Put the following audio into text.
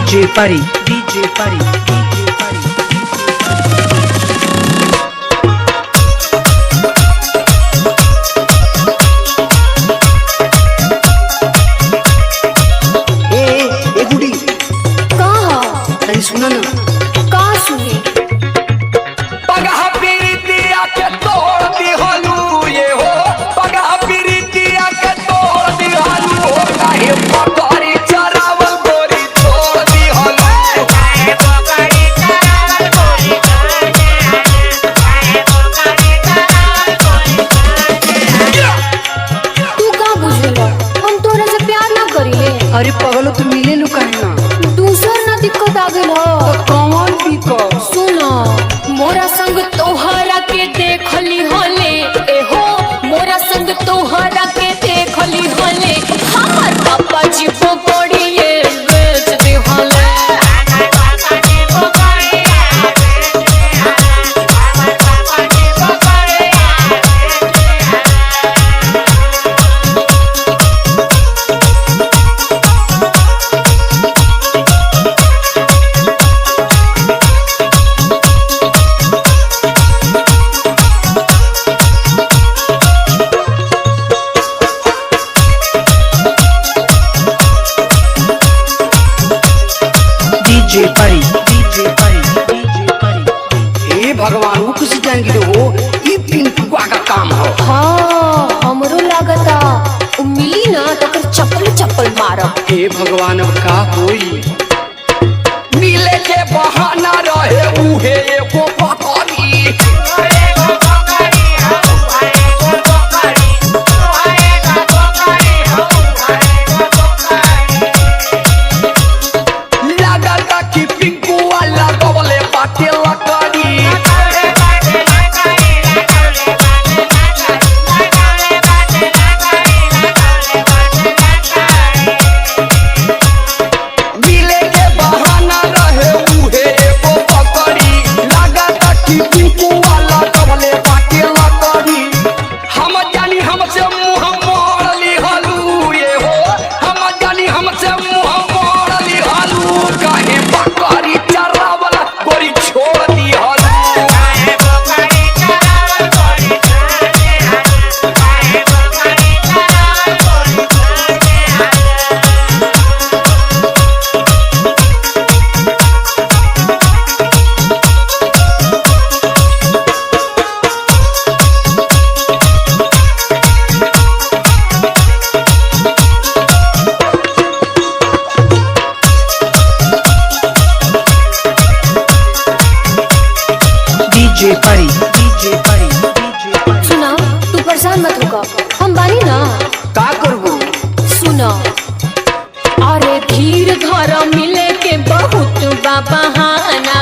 DJ Pari, DJ Pari, DJ Pari. ए गुडी कहा अरे सुना ना का सुने पगह पीरितिया के तोड़ दी हलू ये हो पगह पीरितिया के तोड़ दी हलू हो काहे पकड़ी चरावल गोरी तोड़ दी हलू काहे पकड़ी चरावल गोरी तोड़ दी हलू काहे पकड़ी चरावल गोरी तू का बुझेला हम तोरा से प्यार ना करिले। अरे पगलो तू मिले नु काहे ना दूसर ना दिक्कत आ गेल हो। कौन भी को सुनो मोरा संग तोहरा के देखली होले ए हो मोरा संग तोहरा के देखली होले हमर पापा जी पकड़ी ये बेच दे होले हमर पापा जी पकड़ी बेच दे हला हमर पापा जी पकड़ी DJ Pari, DJ Pari, DJ Pari. ए भगवान वो किसी जान गिरे हो ई पिंटुआ का काम हो हाँ हमरो लागता उ मिली ना तो कर चप्पल चप्पल मारब। हे भगवान अब का होई मिले के बहाना रहे उहे एगो पकड़ी एगो पकड़ी हो एगो पकड़ी एगो पकड़ी हो एगो पकड़ी लागता कि पिंकू वाला गवले बाटे लकड़ी मिले के बहाना रहे उहे एगो पकड़ी लागता कि पिंकू वाला गवले बाटे लकड़ी हम जानी हमसे मुंह मोड़ली हलू ये हो हम जानी हमसे मुंह मोड़ली हलू काहे पकड़ी चरावला गोरी छोड़ दी हलू काहे पकड़ी चरावल गोरी छोड़ दी हलू काहे पकड़ी चरावल गोरी छोड़ दी DJ Pari, DJ Pari, DJ Pari. सुना तू परेशान मत होगा हम बानी ना। का करबो सुनो अरे धीर धर मिले के बहुत बहाना